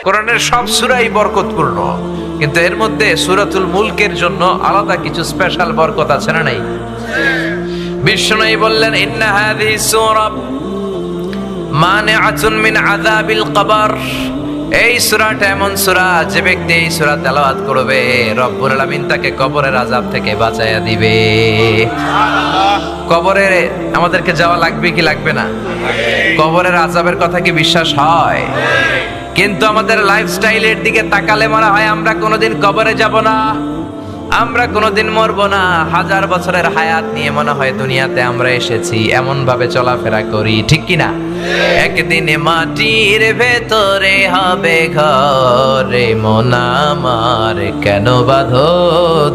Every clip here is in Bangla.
কোরআনের সব সূরাই বরকতপূর্ণ, কিন্তু এর মধ্যে সূরাতুল মুলকের জন্য আলাদা কিছু স্পেশাল বরকত আছে না নাই? বিশ্বনবী বললেন, ইন্না হাযিহি সূরা মানিআতুন মিন আযাবিল কবর। এই সূরাটা এমন সূরা, যে ব্যক্তি এই সূরা তেলাওয়াত করবে রব্বুল আলামিন তাকে কবরের আযাব থেকে বাঁচায়া দিবে। কবরে আমাদেরকে যাওয়া লাগবে কি লাগবে না? কবরের আযাবের কথা কি বিশ্বাস হয়? কিন্তু আমাদের লাইফস্টাইলের দিকে তাকালে মনে হয় আমরা কোনোদিন কবরে যাব না, আমরা কোনোদিন মরবো না। 1000 বছরের হায়াত নিয়ে মনে হয় দুনিয়াতে আমরা এসেছি, এমন ভাবে চলাফেরা করি, ঠিক কি না? একদিনে মাটির ভেতরে হবে ঘরে, মন আমার কেন বাঁধো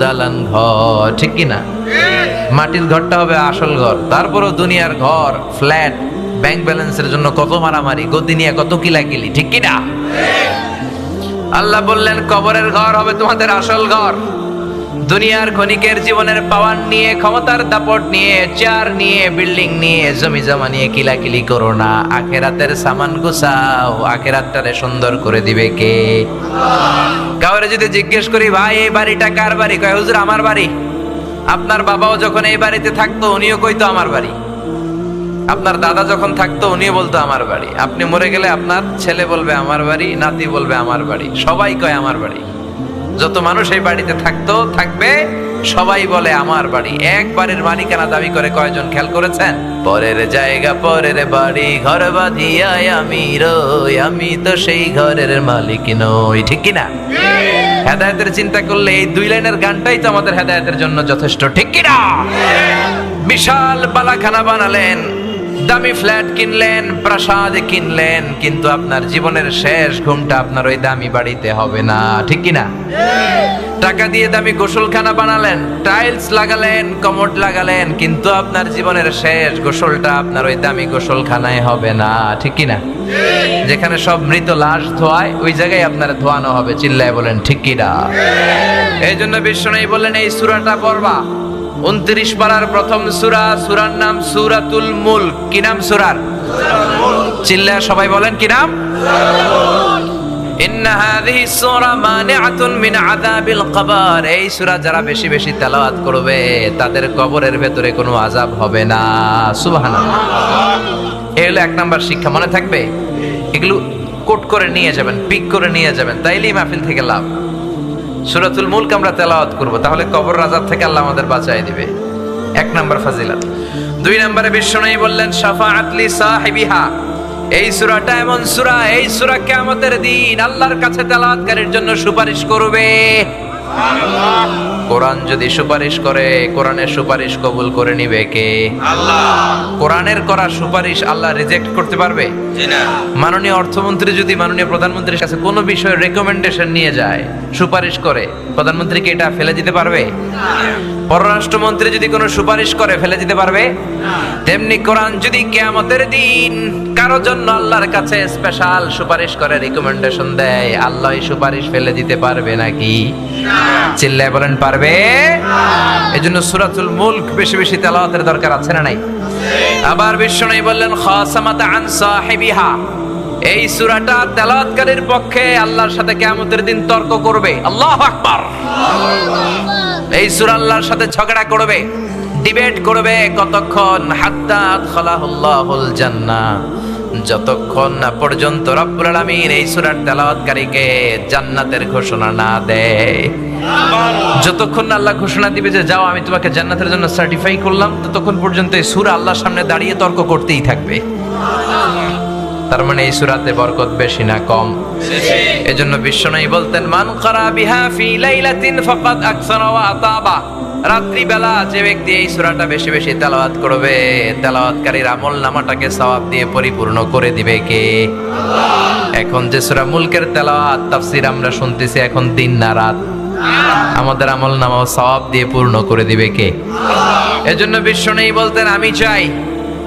দালান ঘর, ঠিক কি না? মাটির ঘরটা হবে আসল ঘর, তারপরও দুনিয়ার ঘর ফ্ল্যাট, ব্যাংক ব্যালেন্সের জন্য কত মারামারি, গদি নিয়ে কত কিলাকিলি, ঠিক কি না? আল্লাহ বললেন কবরের ঘর হবে তোমাদের আসল ঘর। দুনিয়ার ক্ষণিকের জীবনের পাওয়ার নিয়ে, ক্ষমতার দাপট নিয়ে, চেয়ার নিয়ে, বিল্ডিং নিয়ে, জমি জমা নিয়ে কিলাকিলি করো না। আখেরাতের সামান গুছাও, আখেরাতটারে সুন্দর করে দিবে কে? কাউরে যদি জিজ্ঞেস করি, ভাই এই বাড়িটা কার বাড়ি? কয় হুজুর আমার বাড়ি। আপনার বাবাও যখন এই বাড়িতে থাকতো উনিও কইতো আমার বাড়ি। আপনার দাদা যখন থাকতো উনিও বলতো আমার বাড়ি। আপনি মরে গেলে আপনার ছেলে বলবে আমার বাড়ি, নাতি বলবে আমার বাড়ি, সবাই কয় আমার বাড়ি। যত মানুষ এই বাড়িতে থাকতো থাকবে সবাই বলে আমার বাড়ি। এক বাড়ির মালিকানা দাবি করে কয়জন খেয়াল করেছেন? পরের জায়গা পরের বাড়ি, ঘর বাঁধিয়ায় আমি রই, আমি তো সেই ঘরের মালিক নই, ঠিক কিনা? হেদায়েতের চিন্তা করলে এই 2 লাইনের গানটাই তো আমাদের হেদায়েতের জন্য যথেষ্ট, ঠিক কিনা? বিশাল বালাখানা বানালেন, দামি ফ্ল্যাট কিনলেন, প্রাসাদ কিনলেন, কিন্তু আপনার জীবনের শেষ ঘুমটা আপনার ওই দামি বাড়িতে হবে না, ঠিক কিনা? টাকা দিয়ে দামি গোসলখানা বানালেন, টাইলস লাগালেন, কমোড লাগালেন, কিন্তু আপনার জীবনের শেষ গোসলটা আপনার ওই দামি গোসলখানায় হবে না, ঠিক কিনা? যেখানে সব মৃত লাশ ধোয়ায় ওই জায়গায় আপনার ধোয়ানো হবে, চিল্লায় বলেন ঠিক কিনা? এই জন্য বিশ্বনবী বললেন এই সূরাটা পড়বা। 29 পারার প্রথম সূরা, সূরার নাম সূরাতুল মুলক। কি নাম সূরার? চিল্লায় সবাই বলেন কি নাম? ইন্না হাযিহি সূরা মানিআতুন মিন আযাবিল কবর। এই সূরা যারা বেশি বেশি তেলাওয়াত করবে তাদের কবরের ভেতরে কোনো আযাব হবে না। সুবহানাল্লাহ। এই হলো 1 নাম্বার শিক্ষা, মনে থাকবে? এগুলো কোট করে নিয়ে যাবেন, পিক করে নিয়ে যাবেন, তাইলেই মাহফিল থেকে লাভ। সূরাতুল মুলক আমরা তেলাওয়াত করব, তাহলে কবর আযাব থেকে আল্লাহ আমাদের বাঁচায় দিবে। 1 নাম্বার ফাজিলাত। 2 নম্বরে বিশ্বনবী বললেন শাফাআত লি সাহিবিহা। এই সূরাটা এমন সূরা, এই সূরা কিয়ামতের দিন আল্লাহর কাছে তেলাওয়াতকারীর জন্য সুপারিশ করবে। সুবহানাল্লাহ। কোরআন যদি সুপারিশ করে, কোরআনের সুপারিশ কবুল করে নিবে কে? আল্লাহ। কোরআনের করা সুপারিশ আল্লাহ রিজেক্ট করতে পারবে? জি না। মাননীয় অর্থমন্ত্রী যদি মাননীয় প্রধানমন্ত্রীর কাছে কোনো বিষয়ে রেকমেন্ডেশন নিয়ে যায়, সুপারিশ করে, প্রধানমন্ত্রী কি এটা ফেলে দিতে পারবে? পররাষ্ট্রমন্ত্রী যদি কোনো সুপারিশ করে ফেলে দিতে পারবে? তেমনি কোরআন যদি কিয়ামতের দিন কারো জন্য আল্লাহর কাছে স্পেশাল সুপারিশ করে, রিকমেন্ডেশন দেয়, আল্লাহ এই সুপারিশ ফেলে দিতে পারবে নাকি? চিল্লায় বলেন পারবে। এজন্য সূরাতুল মুলক বেশি বেশি তেলাওয়াতের দরকার আছে না নাই? আবার বিশ্বনবী বললেন খাসামাত আন সাহিবিহা। এই সূরাটা তেলাওয়াতকারীর পক্ষে আল্লাহর সাথে কিয়ামতের দিন তর্ক করবে। আল্লাহু আকবার। এই সূরা আল্লাহর সাথে ঝগড়া করবে, ডিবেট করবে। কতক্ষণ? হাত্তা আদখালাহুল্লাহুল জান্নাহ। যতক্ষণ না পর্যন্ত রব্বুল আলামিন এই সূরার তেলাওয়াতকারীকে জান্নাতের ঘোষণা না দেয়। যতক্ষণ না আল্লাহ ঘোষণা দিবে যে যাও আমি তোমাকে জান্নাতের জন্য সার্টিফাই করলাম, ততক্ষণ পর্যন্ত এই সূরা আল্লাহর সামনে দাঁড়িয়ে তর্ক করতেই থাকবে। তার মানে এই সূরাতে বরকত বেশি না কম? বেশি। এজন্য বিশ্বনবী বলতেন মান ক্বারা বিহা ফি লাইলাতিন ফাকাদ আকসারা ওয়া আতাবা। রাত্রি বেলা যে ব্যক্তি এই সূরাটা বেশি বেশি তেলাওয়াত করবে, তেলাওয়াতকারীর আমলনামাটাকে সওয়াব দিয়ে পরিপূর্ণ করে দিবে কে? আল্লাহ। এখন যে সূরা মুলকের তেলাওয়াত তাফসীর আমরা শুনতেছি, এখন দিন না রাত, আমাদের আমলনামাও সওয়াব দিয়ে পূর্ণ করে দিবে কে? আল্লাহ। এজন্য বিশ্বনবী বলতেন আমি চাই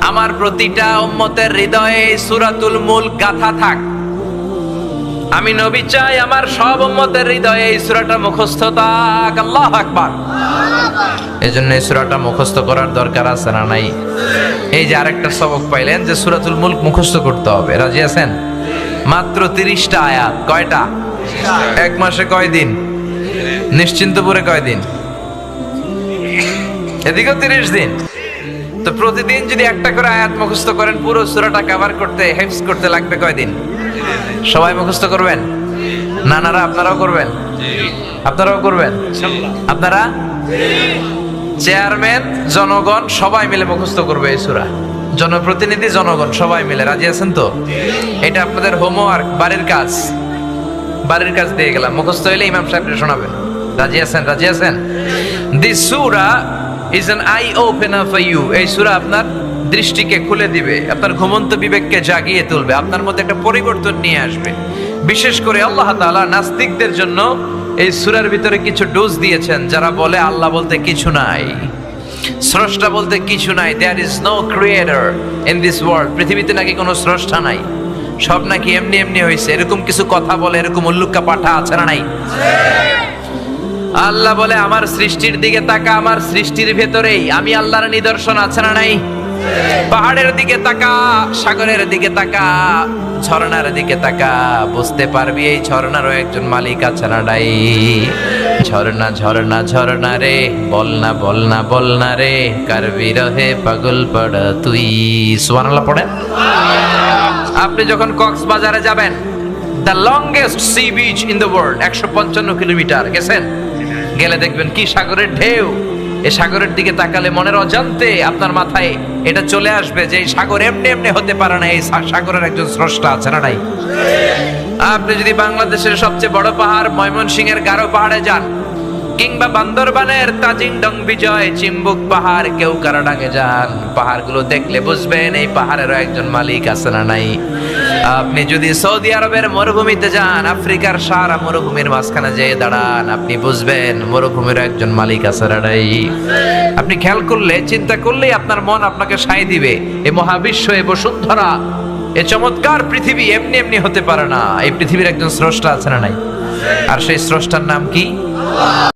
আমার প্রতিটা উম্মতের হৃদয়ে সূরাতুল মুলক গাথা থাক। আমি নবী চাই আমার সব উম্মতের হৃদয়ে এই সূরাটা মুখস্থ থাক। আল্লাহু আকবার। এজন্য এই সূরাটা মুখস্থ করার দরকার আছে না নাই? এই যে আরেকটা সবক পাইলেন যে সূরাতুল মুলক মুখস্থ করতে হবে, রাজি আছেন? মাত্র 30টা আয়াত। কয়টা? এক মাসে কয় দিন? নিশ্চিন্তপুরে কয় দিন? এদিকেও 30 দিন। তো প্রতিদিন যদি একটা করে আয়াত মুখস্থ করেন, পুরো সূরাটা কভার করতে, হিফজ করতে লাগবে কয় দিন? সবাই মুখস্থ করবেন? নানারা আপনারাও করবেন? আপনারাও করবেন? আপনারা চেয়ারম্যান, জনগণ সবাই মিলে মুখস্থ করবে এই সূরা। জনপ্রতিনিধি, জনগণ সবাই মিলে। রাজি আছেন তো? এটা আপনাদের হোমওয়ার্ক, বাড়ির কাজ। বাড়ির কাজ দিয়ে গেলাম, মুখস্থ হইলে ইমাম সাহেবকে শোনাবেন। রাজি আছেন? রাজি আছেন? This surah is an eye opener for you. এই সূরা আপনার দৃষ্টিকে খুলে দিবে, আপনার ঘুমন্ত বিবেককে জাগিয়ে তুলবে, আপনার মধ্যে একটা পরিবর্তন নিয়ে আসবে। বিশেষ করে আল্লাহ তাআলা নাস্তিকদের জন্য এই সূরার ভিতরে কিছু ডোজ দিয়েছেন, যারা বলে আল্লাহ বলতে কিছু নাই, স্রষ্টা বলতে কিছু নাই, there is no creator in this world. পৃথিবীতে নাকি কোনো স্রষ্টা নাই, সব নাকি এমনি এমনি হয়েছে, এরকম কিছু কথা বলে, এরকম উল্লুক্কা পাঠা আছে না নাই? আল্লাহ বলে আমার সৃষ্টির দিকে তাকা, আমার সৃষ্টির ভেতরেই আমি আল্লাহর নিদর্শন আছে না নাই? পাহাড়ের দিকে তাকা, সাগরের দিকে তাকা, ঝর্ণার দিকে তাকা, বুঝতে পারবি এই ঝর্ণারও একজন মালিক আছে না নাই? ঝর্ণা ঝর্ণা ঝর্ণা রে, বলনা বলনা বলনা রে, কার বিরহে পাগল পড়া তুই। সুবহানাল্লাহ পড়েন। আপনি যখন কক্সবাজারে যাবেন, the longest sea beach in the world, 155 kilometre, গেছেন? গেলে দেখবেন কি সাগরের ঢেউ। এই সাগরের দিকে তাকালে মনের অজান্তে আপনার মাথায় এটা চলে আসবে যে এই সাগর এমনি এমনি হতে পারে না, এই সাগরের একজন স্রষ্টা আছে না নাই? আপনি যদি বাংলাদেশের সবচেয়ে বড় পাহাড় ময়মনসিংহের গারো পাহাড়ে যান, কিংবা বান্দরবানের তাজিংডং বিজয়, চিম্বুক পাহাড়, কেওক্রাডাঙে যান, পাহাড়গুলো দেখলে বুঝবেন এই পাহাড়েরও একজন মালিক আছে না নাই? আপনি যদি সৌদি আরবের মরুভূমিতে যান, আফ্রিকার সারা মরুভূমির মাঝখানে যেয়ে দাঁড়ান, আপনি বুঝবেন মরুভূমির একজন মালিক আছে না নাই? আপনি খেয়াল করলে, চিন্তা করলেই আপনার মন আপনাকে সায় দিবে এই মহাবিশ্ব, এই বসুন্ধরা, এই চমৎকার পৃথিবী এমনি এমনি হতে পারে না। এই পৃথিবীর একজন স্রষ্টা আছে না নাই? আর সেই স্রষ্টার নাম কি?